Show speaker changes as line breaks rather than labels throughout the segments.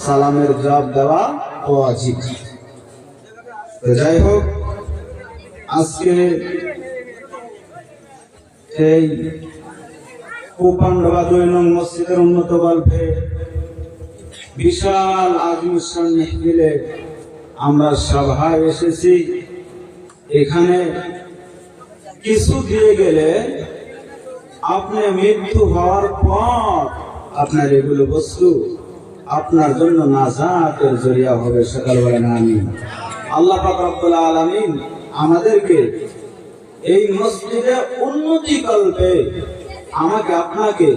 সালামের জবাব দেওয়া ওয়াজিব। তো যাই হোক, আজকে এই কুপান্ডবা 2 নং মসজিদের উন্নত গল্পে বিশাল আজমিশন নিয়ে আমরা সভায় এসেছি। এখানে কিছু দিয়ে গেলে আপনি মৃত্যু হওয়ার পর আপনার এগুলো বস্তু আপনার জন্য নাজাতের জরিয়া হবে। সকাল বলেন আমিন। আল্লাহ পাক রব্বুল আলামিন আমাদেরকে এই মসজিদে উন্নতি কল্পে আমাকে আপনাকে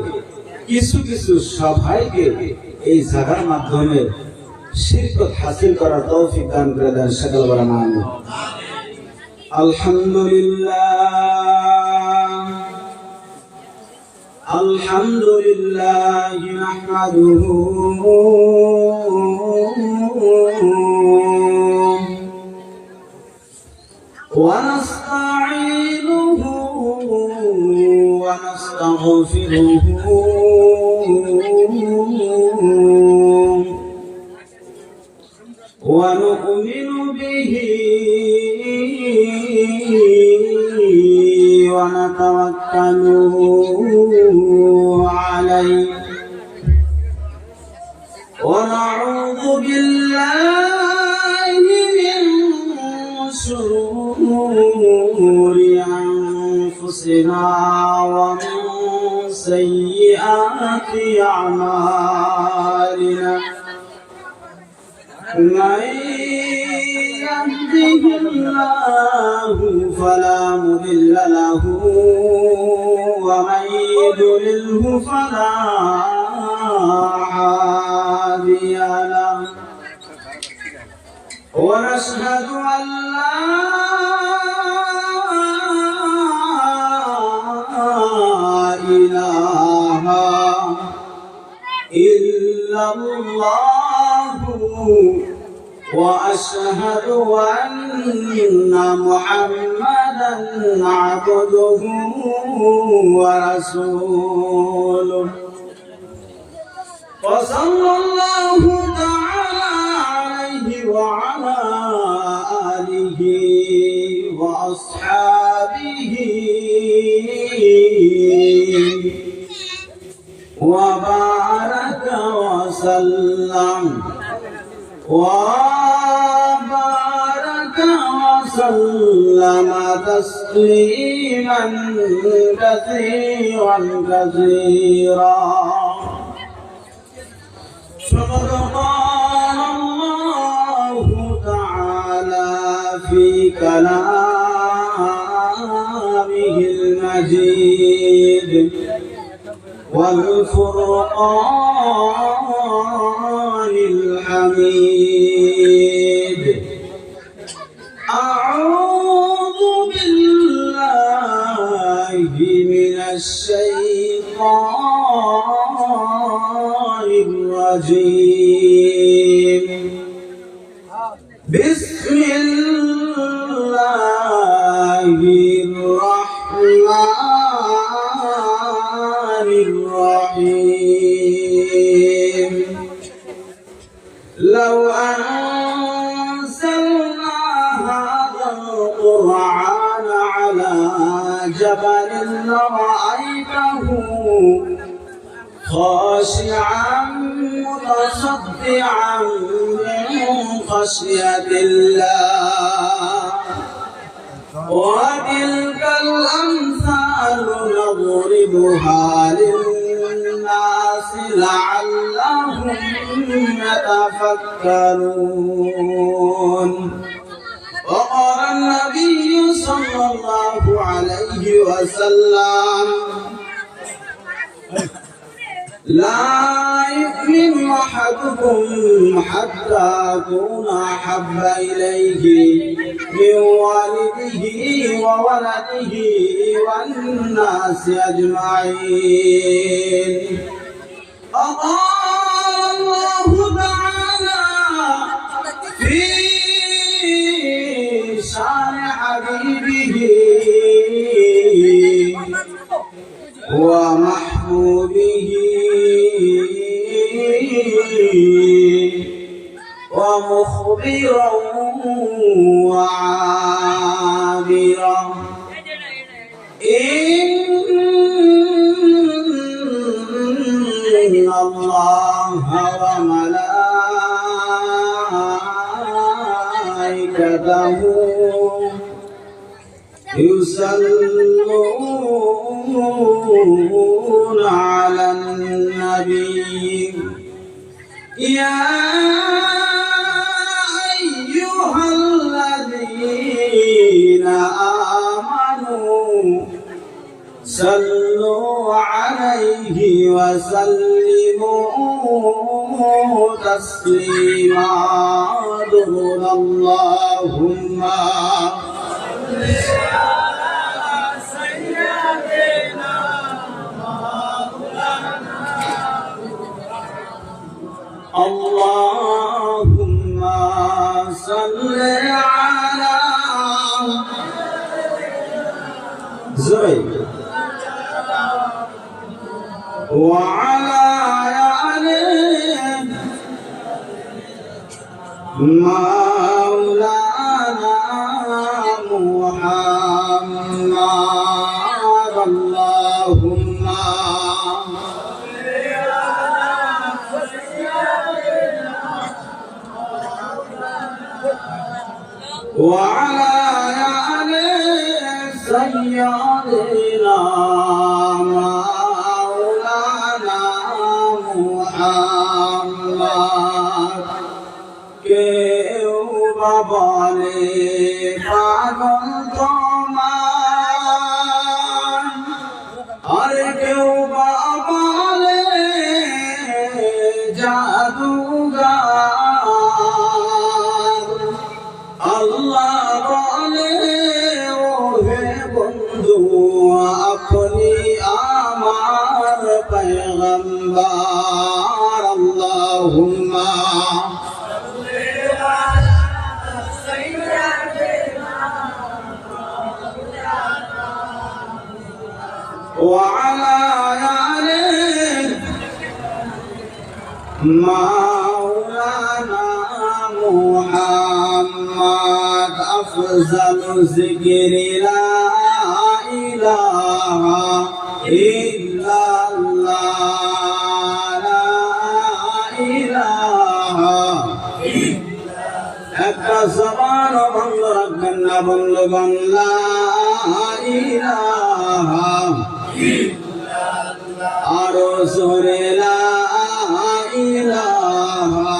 কিছু কিছু সবাইকে এই জায়গার মাধ্যমে শিরকত হাসিল করার তৌফিক দান করে দেন। সকাল বলেন আমিন। আলহামদুলিল্লাহ নাহমাদুহু ওয়া নাস্তাঈনুহু ওয়া নাস্তাগফিরুহু ওয়া নু'মিনু বিহি ونتوكل عليه ونعوذ بالله من شرور أنفسنا ومن سيئات أعمالنا من يهده الله فلا مضل له ومن يضلله فلا هادي له ونشهد أن لا إله إلا الله وأشهد أن محمدا عبده ورسوله وصلى الله تعالى عليه وعلى آله وأصحابه وبارك وسلم وسلم تسليما كثيرا كثيرا. فقد قال الله تعالى في كلامه المجيد والفرقان الحميد: أعوذ بالله من الشيطان الرجيم. بسم الله الرحمن الرحيم. لو أنزلنا هذا القرآن على جبل لرأيته خاشعا متصدعا من خشية الله. وتلك الأمثال نضربها للناس لعلهم يتفكرون. وقال النبي صلى الله عليه وسلم: لا يؤمن أحدكم حتى أكون أحب إليه من والده وولده والناس أجمعين. وقال الله تعالى في شان حبيبه ومحبوبه ومخبرا وعابرا إن الله وملائكته يصلون على النبي يا أيها الذين آمنوا صلوا عليه وسلموا تسليما دون اللهم اللهم صل على زيد وعلى آل مولانا محمد اللهم وعلى آل سيدنا مولانا محمد কেউ বা বলে পাগল তোমার আর কেউ বা বলে জাদুগার আল্লাহ বলে ও হে বন্ধু আপনি আমার পয়গম্বর আল্লাহুম্মা وعلى آل مولانا محمد أفضل ذكر لا إله إلا الله لا إله একটা জবান বন্ধ রাখবেন না বন্ধুগণ লা ইলাহা ইল্লাল্লাহ আরো জোরে লা ইলাহা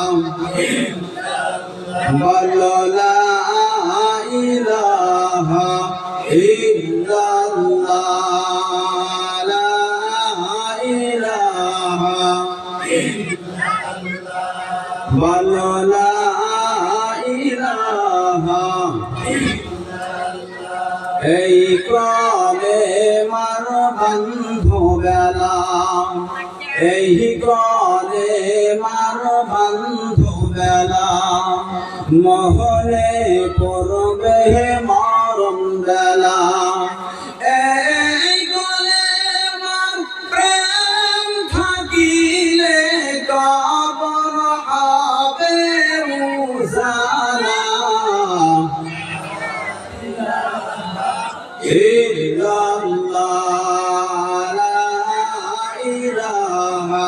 ইল্লাল্লাহ বলো লা ইলাহা ইল্লাল্লাহ লা ইলাহা ইল্লাল্লাহ বলো লা এই কলে মার বন্ধু বেলা এই কলে মার বন্ধু বেলা মোহনে পড়বে মরণ বেলা এই কলে মার প্রেম থাকিলে কবর হবে উজালা ইল্লাল্লাহ লা ইলাহা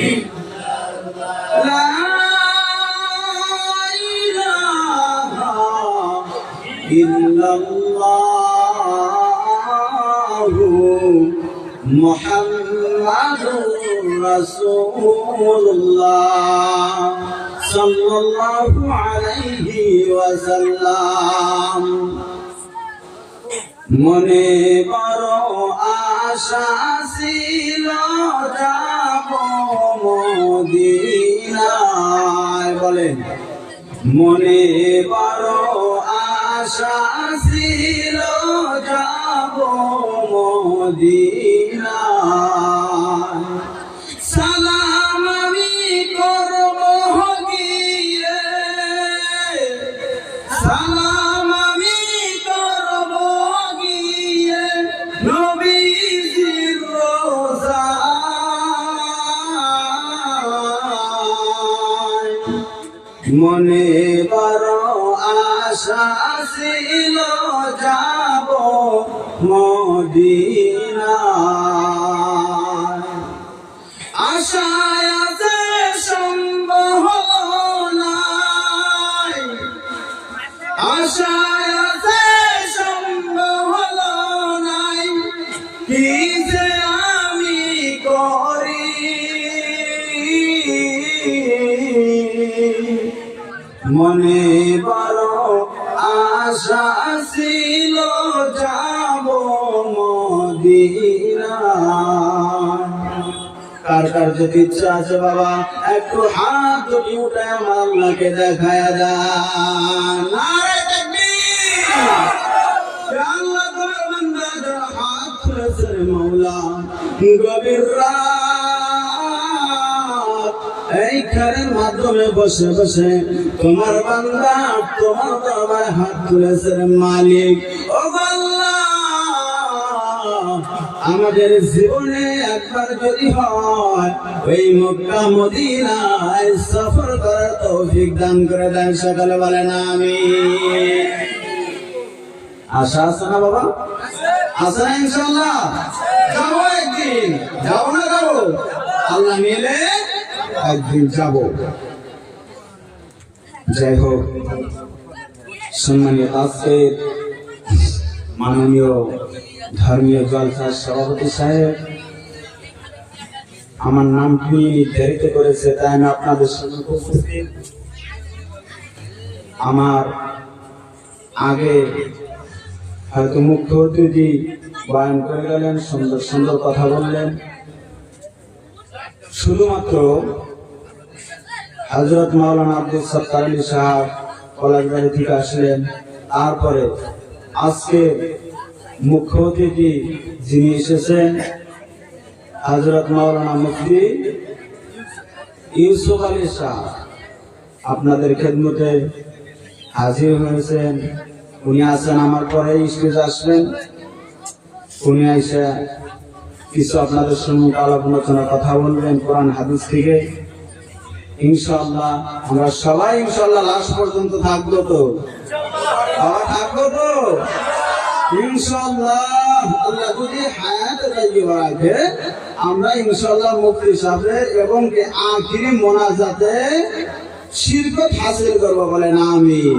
ইল্লাল্লাহ লা ইলাহা ইল্লাল্লাহ মুহাম্মাদুর রাসূলুল্লাহ সাল্লাল্লাহু আলাইহি ওয়াসাল্লাম মনে বড় আশা ছিল যাব মদিনায় বলেন মনে বড় আশা ছিল যাব মদিনায় সালাম আমি করব গিয়ে সালাম আমি করব গিয়ে নবীজির রোজায় মনে বড় আশা ছিল যাব মদিনায়, আশায় আছে সম্ভব নাই, আশায় আছে সম্ভব নাই, কি যে আমি করি মনে বড় আশা ছিল যাব মদিনায়। কার কার যদি ইচ্ছা আছে বাবা একটু হাত দুটি উঠে আমার আল্লাহকে দেখায় দেন। নারে তাকবীর। ইয়া আল্লাহ তোমার বান্দা যারা হাত তুলেছে রে মাওলা, গভীর রাত এই ঘরের মাধ্যমে বসে বসে তোমার বান্দা তোমার দরবারে হাত তুলেছে রে মালিক। ও আল্লাহ, আমাদের জীবনে একবার যদি হয় ওই মক্কা মদিনায় সফর করার তৌফিক দান করে দেন, সকালে বলেন আমিন। আশা আছে না বাবা? আছে না ইনশাআল্লাহ? যাবো একদিন, যাবো না যাবো? আল্লাহ মিলে একদিন যাব। যাই হোক, সম্মানীয় আজকের মাননীয় ধর্মীয় জলসার সভাপতি সাহেব আমার নামটি নির্ধারিত করেছে, তাই আমি আপনাদের সামনে উপস্থিত। আমার আগে হয়তো মুখ্য অতিথি বয়ান করে গেলেন, সুন্দর সুন্দর কথা বললেন। শুধুমাত্র হযরত মাওলানা আব্দুল সত্তার আলী সাহেব কলেজবাড়ি থেকে আসলেন। তারপরে আজকে মুখ্য অতিথি যিনি এসেছেন হযরত মাওলানা মুফতি ইউসুফ আলী সাহেব আপনাদের খেদমতে হাজির হয়েছেন। উনি আছেন আমার পরে স্টেজে আসবেন। উনি এসে কিছু আপনাদের সঙ্গে আলাপ আলোচনা কথা বলবেন কোরআন হাদিস থেকে। ইনশাআল্লাহ আমরা সবাই ইনশাআল্লাহ লাস্ট পর্যন্ত থাকবো তো? থাকবো তো ইনশাআল্লাহ। আল্লাহ যদি হায়াতে তাইয়্যিবা রাখে আমরা ইনশাআল্লাহ মুফতি সাহেবের এবং আখিরি মোনাজাতে শিরকত হাসিল করব, বলেন আমিন।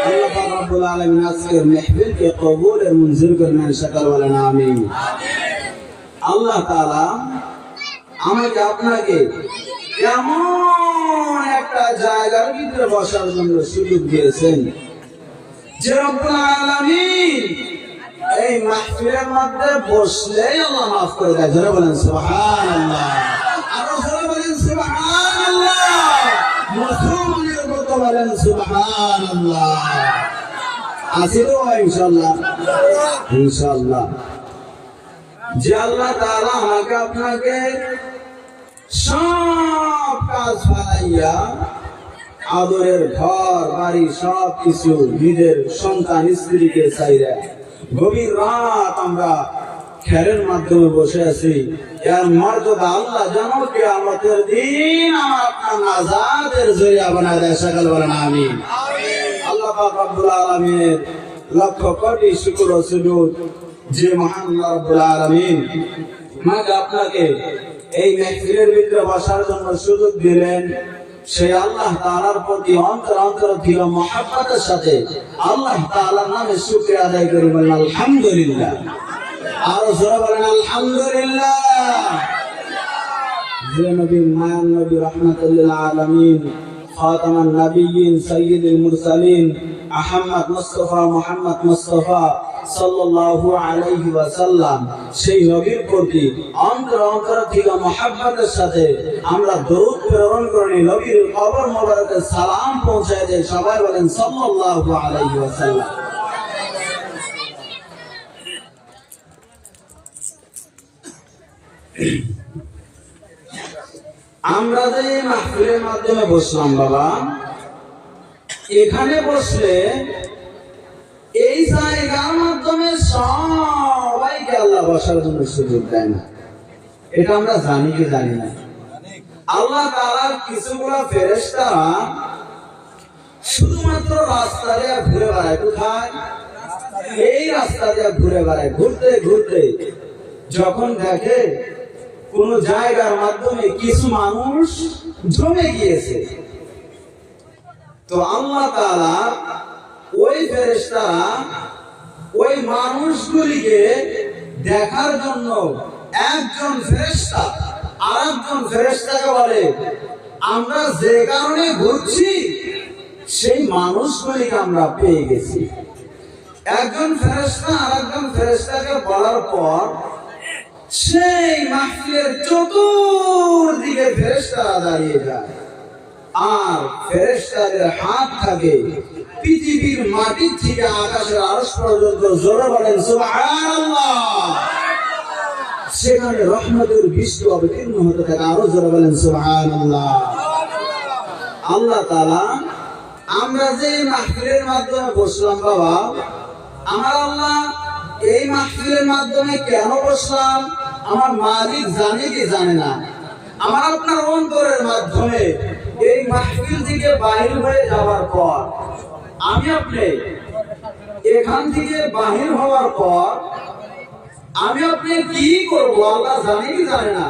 আল্লাহ পাক রব্বুল আলামিন আজকের মাহফিলকে কবুলের মঞ্জুর করেন, সকল বলেন আমিন। আল্লাহ তাআলা আমাকে আপনাকে এমন একটা জায়গার ভিতরে বসার জন্য সুযোগ দিয়েছেন যে রব্বুল আলামিন এই মাহফিলের মধ্যে বসলেই আল্লাহ মাফ করে দেয়। যারা বলেন সুবহানাল্লাহ, আরো যারা বলেন সুবহানাল্লাহ, মুসলমানের মতো বলেন সুবহানাল্লাহ। আছে তো ইনশাআল্লাহ? ইনশাআল্লাহ। যে আল্লাহ তাআলা আমাকে আপনাকে সব কাজ ফালাইয়া আদরের ঘর বাড়ি সব কিছু নিজের সন্তান স্ত্রীকে চাইরা গভীর রাত আমরা খেরের মাধ্যমে বসে আছি, এর মর্যাদা আল্লাহ যেন কিয়ামতের দিন আমার আপনার নাজাতের জরিয়া বানায় দেয়, সকল বলেন আমিন। আল্লাহ পাক রব্বুল আলামিনের লক্ষ কোটি শুকর ও সুজুদ যে মহান আল্লাহ রব্বুল আলামিন আমাকে আপনাকে এই মাহফিলের ভিতরে বসার জন্য সুযোগ দিলেন। সেই আল্লাহ তাআলার প্রতি অন্তর অন্তর থেকে মহব্বতের সাথে আল্লাহ তাআলার নামে শুকরিয়া আদায় করি, বলেন আলহামদুলিল্লাহ। আরো জোরে বলেন আলহামদুলিল্লাহ। যে নবী মায়ান নবী রাহমাতুল লিল আলামিন খাতামান নবিয়্যিন সাইয়্যিদুল মুরসালিন আহমদ মুস্তাফা মুহাম্মদ মুস্তাফা সাল্লাল্লাহু আলাইহি ওয়াসাল্লাম, সেই নবীর প্রতি অন্তর অন্তর থেকে মহব্বতের সাথে আমরা দরুদ প্রেরণ করি, নবীর কবর মোবারকে সালাম পৌঁছায় দেই। সবাই বলেন সাল্লাল্লাহু আলাইহি ওয়াসাল্লাম। আমরা যে মাহফিলের মাধ্যমে বসলাম বাবা, এখানে বসলে এই জায়গার মাধ্যমে সবাইকে আল্লাহ বসার জন্য সুযোগ দেয় না। এটা আমরা জানি কি জানি না? আল্লাহ তাআলার কিছুগুলা ফেরেশতা শুধুমাত্র রাস্তা দিয়ে ঘুরে বেড়ায়। কোথায়? এই রাস্তা দিয়ে ঘুরে বেড়ায়। ঘুরতে ঘুরতে যখন দেখে কোন জায়গার মাধ্যমে কিছু মানুষ জমে গিয়েছে, তো আল্লাহ তাআলা ওই ফেরেশতারা ওই মানুষগুলিকে দেখার জন্য একজন ফেরেশতা আরেকজন ফেরেশতাকে বলে, আমরা যে কারণে ঘুরছি সেই মানুষগুলিকে আমরা পেয়ে গেছি। একজন ফেরেশতা আরেকজন ফেরেশতাকে বলার পর সেই মাহফিলের চতুর্দিকে ফেরেশতারা দাঁড়িয়ে যায়, আর ফেরেশতাদের হাত থাকে পৃথিবীর মাটি থেকে আকাশের আরশ পর্যন্ত। জোরে বলেন সুবহানাল্লাহ। সেখানে রহমতের বৃষ্টি অবতীর্ণ হতে থাকে। আরো জোরে বলেন সুবহানাল্লাহ। আল্লাহ তাআলা আমরা যে মাহফিলের মাধ্যমে বসলাম বাবা, আমার আল্লাহ এই মাহফিলের মাধ্যমে কেন বসলাম আমার মালিক জানে কি জানে না। আমার আপনার অন্তরের মাধ্যমে এই মাহফিল থেকে বাহির হয়ে যাওয়ার পর আমি আপনি এখান থেকে বাহির হওয়ার পর আমি আপনি কি করবো আল্লাহ জানে কি জানে না।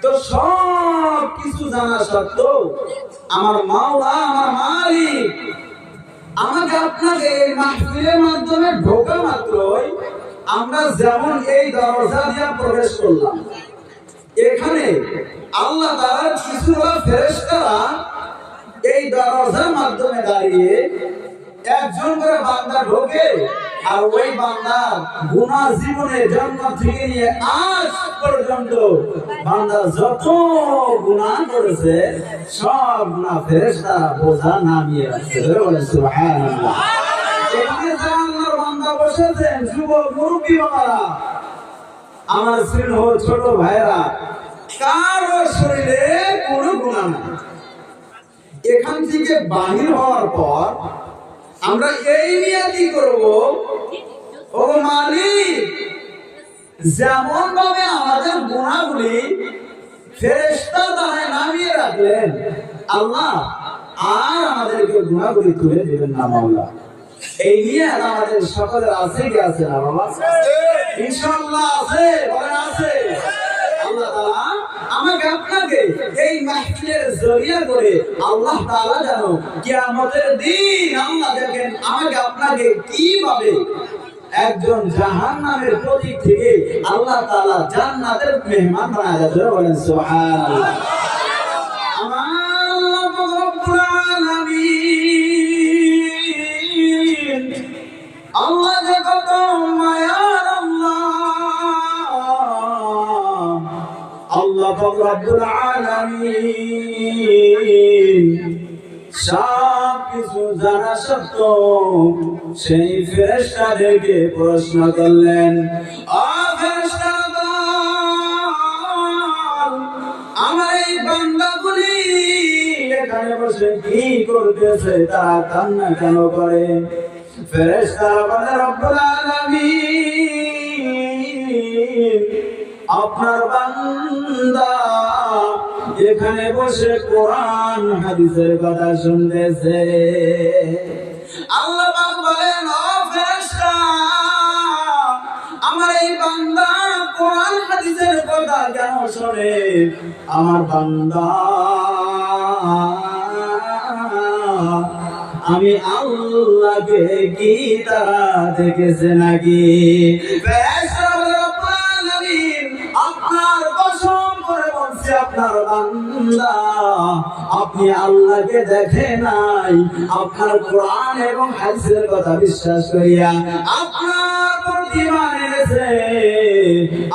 তো সব কিছু জানা সত্ত্বেও আমার মাওলা আমার মালিক আমাকে আপনাকে এই মাহফিলের মাধ্যমে ঢোকা মাত্রই আমরা যেমন এই দরজা দিয়ে প্রবেশ করলাম, এখানে আল্লাহ তাআলার কিছু ফেরেশতারা এই দরজার মাধ্যমে দাঁড়িয়ে একজন করে বান্দা ঢোকে, আর ওই বান্দার গুনাহ জীবনের জন্ম থেকে নিয়ে আজ পর্যন্ত বান্দা যত গুনাহ করেছে সব গুনাহ ফেরেশতারা বোঝা নামিয়ে রাখছে। বলেন সুবহানাল্লাহ। এখানে যারা আল্লাহর বান্দা বসেছেন, যুবক মুরব্বী বাবারা, আমার স্নেহ ছোট ভাইরা, কারো শরীরে কোনো গুনাহ নাই। এখান থেকে বাহির হওয়ার পর আমরা এই নিয়তি করব, ও মালিক যেমন ভাবে আমাদের গুনাহগুলি ফেরেশতা দ্বারা নামিয়ে রাখলেন, আল্লাহ আর আমাদেরকে গুনাহগুলি তুলে দিবেন না মাওলা। এই নিয়ে আমাদের সকলের আছে কি আছে না বাবা? ইনশাআল্লাহ আছে। বলেন আছে। আল্লাহ তাআলা আমাকে আপনাকে এই মাহফিলের জরিয়া করে আল্লাহ তাআলা যেন কিয়ামতের দিন আল্লাহ দেখেন আমাকে আপনাকে কিভাবে একজন জাহান্নামের প্রতীক থেকে আল্লাহ তাআলা জান্নাতের মেহমান বানায় দেন। বলেন সুবহানাল্লাহ। আমার আল্লাহ রব্বুল আলামিন আল্লাহ যে কত মায়ার আল্লাহ রব্বুল আলামিন সব কিছু জানা সত্ত্বেও সেই ফেরেশতাদেরকে প্রশ্ন করলেন, ও ফেরেশতারা, আমার এই বান্দাগুলি এখানে বসে কি করতেছে, তারা কান্না কেন করে? ফেরেশতারা বলে, রব্বুল আলামিন আপনার বান্দা এখানে বসে কোরআন হাদিসের কথা শুনতেছে। আল্লাহ পাক বলেন, ও ফেরেশতা, আমার এই বান্দা কোরআন হাদিসের কথা কেন শোনে? আমার বান্দা আমি আল্লাহকে কি তারা দেখেছে নাকি? আপনার কসম করে বলছি, আপনার বান্দা আপনি আল্লাহকে দেখে নাই। আপনার কোরআন এবং হাদিসের কথা বিশ্বাস করিয়া আপনার প্রতি ঈমান এনেছে,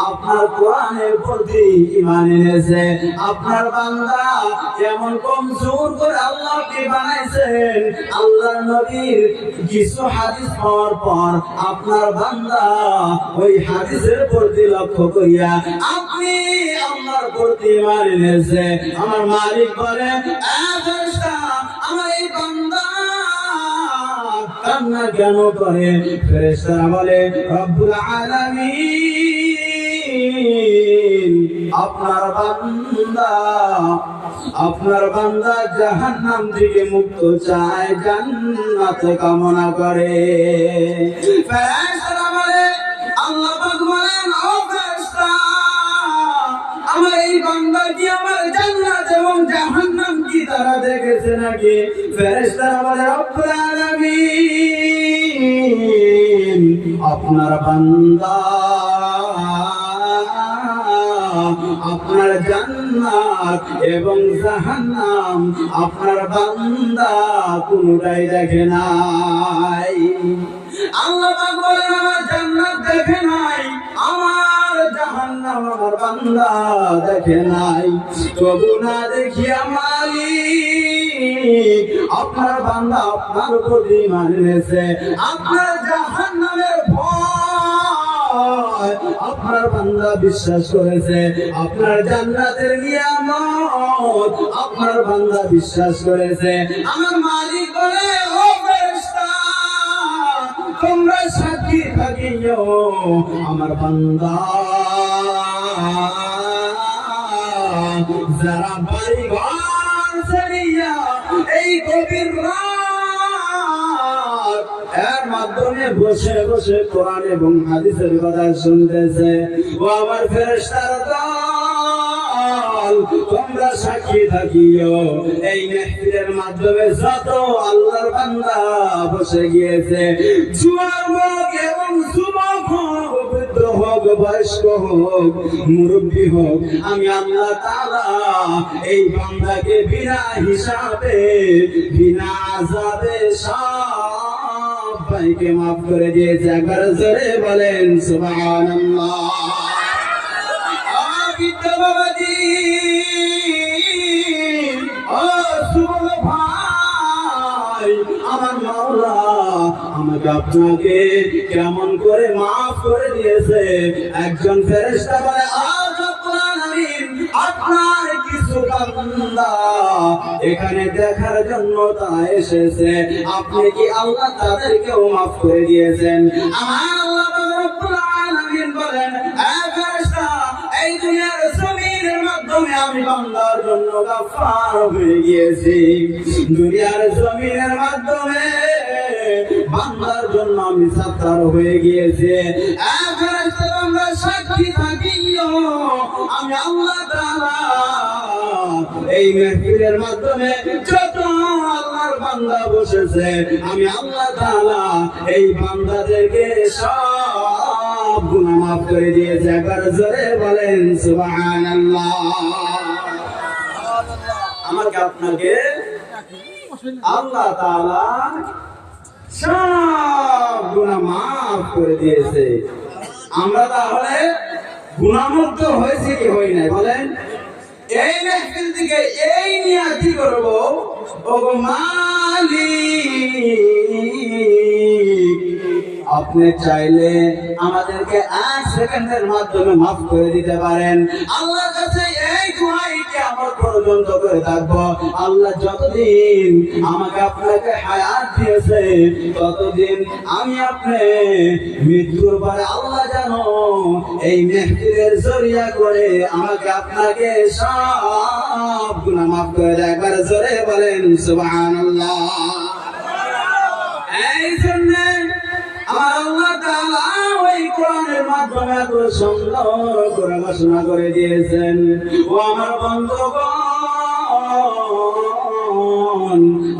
আপনার কোরআনের প্রতি ঈমান এনেছে। আপনার বান্দা এমন কমজোর করে আল্লাহকে বানাইছেন, আল্লাহর নবীর কিছু হাদিস পাওয়ার পর আপনার বান্দা ওই হাদিসের প্রতি লক্ষ্য করিয়া আপনি আল্লাহর প্রতি ঈমান এনেছে। আমার মালিক বলে, আমার এই বান্দা কান্না কেন করে? ফেরেশতারা বলে, রব্বুল আলামিন আপনার বান্দা জাহান্নাম থেকে মুক্ত চায়, জান্নাত কামনা করে। ফেরেশতারা বলে, আল্লাহ পাক বলেন, ও ফেরেশতা, আমার এই বান্দা কি আমার জান্নাত এবং জাহান্নাম কি তারা দেখেছে নাকি? ফেরেশতারা বলে, রব্বুল আলামিন, আপনার বান্দা আপনার জান্নাত এবং জাহান্নাম আপনার বান্দা কোনটাই দেখে নাই। আল্লাহ পাক বলেন, আমার জান্নাত দেখে নাই, আমার জাহান্নাম আমার বান্দা দেখে নাই। তবু না দেখিয়া মালিক আপনার বান্দা আপনার প্রতি মানেছে, আপনার জাহান্নামের ভয় আপনার বান্দা বিশ্বাস করেছে, আপনার জান্নাতের নিয়ামত আপনার বান্দা বিশ্বাস করেছে। আমার মালিক বলে, ও ফেরেশতা, তোমরা সাক্ষী থাকিও, আমার বান্দা যারা বাড়ি ঘর ছাড়িয়া এই গভীর রাত এর মাধ্যমে বসে বসে কোরআন এবং হাদিসের কথা শুনতেছে, ও আমার ফেরেশতার দল, তোমরা সাক্ষী থাকিও, এই মাহফিলের মাধ্যমে যত আল্লাহর বান্দা বসে গিয়েছে, যুবক এবং যুবক হোক, বৃদ্ধ হোক, বয়স্ক হোক, মুরব্বী হোক, আমি আল্লাহ তাআলা এই বান্দাকে বিনা হিসাবে বিনা আযাবে সবাইকে মাফ করে দিয়েছে। একবার জোরে বলেন সুবহানাল্লাহ। বৃদ্ধ বাবাজি, ও যুবক ভাই, আমার মাওলা আমাকে আপনাকে কেমন করে মাফ করে দিয়েছে। একজন ফেরেশতা বলে, আপনার কিছু বান্দা এখানে দেখার জন্য তারা এসেছে, আপনি কি আল্লাহ তাদেরকেও মাফ করে দিয়েছেন? আমার আল্লাহ রাব্বুল আলামিন বলেন, এ ফেরেশতা, এই দুনিয়ার জমিনের মাধ্যমে আমি বান্দার জন্য গাফফার হয়ে গিয়েছি, দুনিয়ার জমিনের মাধ্যমে বান্দার জন্য আমি সাত্তার হয়ে গিয়েছি। এ ফেরেশতা, তোমরা সাক্ষী থাকিও, আমি আল্লাহ তাআলা এই মাহফিলের মাধ্যমে যত আল্লাহর বান্দা বসেছে, আমি আল্লাহ তাআলা এই বান্দাদেরকে সব গুনাহ মাফ করে দিয়েছে। একবার জোরে বলেন সুবহানাল্লাহ। আমাকে আপনাকে আল্লাহ তাআলা সব গুনাহ মাফ করে দিয়েছে। আমরা তাহলে গুনাহমুক্ত হয়েছে কি হই নাই বলেন? এই মাহফিল থেকে এই নিয়ে কি করব? ও মালিক, আপনি চাইলে আমাদেরকে 1 সেকেন্ডের মাধ্যমে মাফ করে দিতে পারেন। আল্লাহর কাছে এই দোয়াই কিয়ামত পর্যন্ত করে থাকবো। আল্লাহ যতদিন আমাকে আপনাকে হায়াত দিয়েছে, ততদিন আমি আপনি মৃত্যুর পরে আল্লাহ জানো এই মাহফিলের জরিয়া করে আমাকে আপনাকে সব গুনাহ মাফ করে দেয়। একবার জোরে বলেন সুবহানাল্লাহ। এই জন্য আমার আল্লাহ তাআলা ওই কোরআনের মাধ্যমে এত সুন্দর করে ঘোষণা করে দিয়েছেন, ও আমার বন্ধুগণ,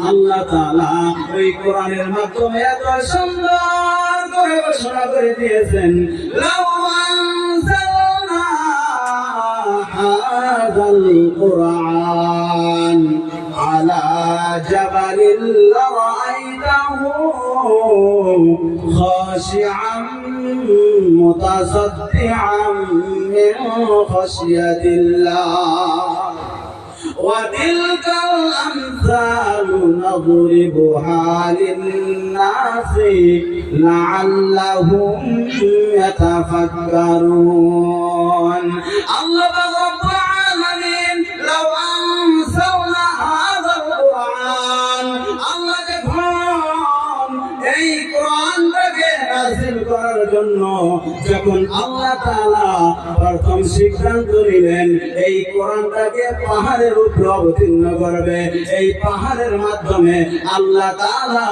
আল্লাহ তাআলা ওই কোরআনের মাধ্যমে এত সুন্দর করে ঘোষণা করে দিয়েছেন, লাউ আনজালনা হাযাল কুরআন আলা জাবালিন লারাআইতাহু খাশিআন মুতাসাদ্দিআন মিন খাশিয়াতিল্লাহ وتلك الأمثال نضربها للناس لعلهم يتفكرون. الله رب العالمين لو أنزلنا هذا القرآن, الله যখন এই কোরআনটাকে নাযিল করার জন্য যখন আল্লাহ তাআলা প্রথম সিদ্ধান্ত নিলেন এই কোরআনটাকে পাহাড়ের উপর অবতীর্ণ করবে, এই পাহাড়ের মাধ্যমে আল্লাহ তাআলা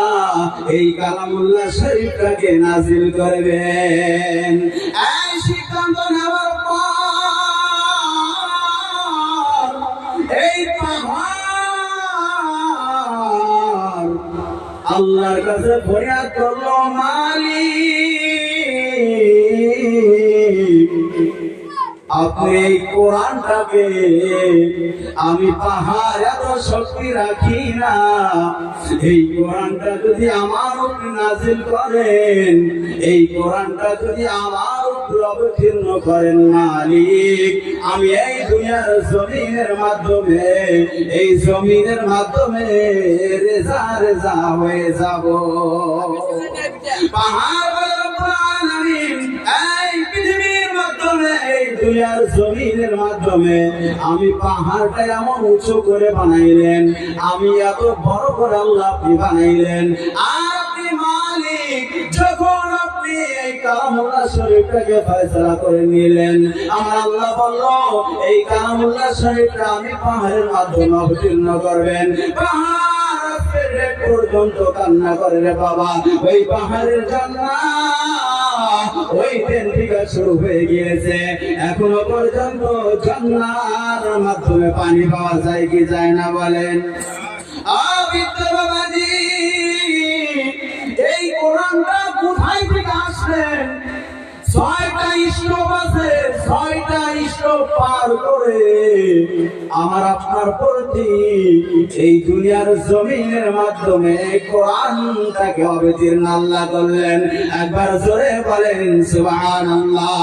এই কালামুল্লাহ শরীফটাকে নাজিল করবেন। এই সিদ্ধান্ত নেওয়ার পর এই পাহাড় আল্লাহর কাছে ফরিয়াদ করলো, মালিক আপনি এই কোরআনটাকে, আমি পাহাড় এত শক্তি রাখি না, এই কোরআনটা যদি আমার উপর নাজিল করেন, এই কোরআনটা যদি আমার উপর অবতীর্ণ করেন মালিক, আমি এই দুনিয়ার জমিনের মাধ্যমে, এই জমিনের মাধ্যমে রেজা রেজা হয়ে যাব। পাহাড় এই পৃথিবীর মাধ্যমে, এই দুনিয়ার জমিনের মাধ্যমে আমি পাহাড়টা এমন উঁচু করে বানাইলেন, আমি এত বড় করে আল্লাহ আপনি বানাইলেন। আর আপনি মালিক যখন আপনি এই কালামুল্লাহ শরীফটাকে ফয়সালা করে নিলেন, আমার আল্লাহ বলল এই কালামুল্লাহ শরীফটা আমি পাহাড়ের মাধ্যমে অবতীর্ণ করবেন। পাহাড় আজকের ডেট পর্যন্ত কান্না করে রে বাবা, ওই পাহাড়ের জান্নাত ওই দিন থেকে শুরু হয়ে গিয়েছে, এখনো পর্যন্ত জান্নাতের মাধ্যমে পানি পাওয়া যায় কি যায় না বলেন? বাবাজি এই কোরআনটা কোথায় থেকে আসলেন? 6টা স্টোভ আছে, 6টা স্টোভ পার করে আমার আপনার প্রতি এই দুনিয়ার জমিনের মাধ্যমে কোরআনটাকে অবতীর্ণ আল্লাহ করলেন। একবার জোরে বলেন সুবহানাল্লাহ।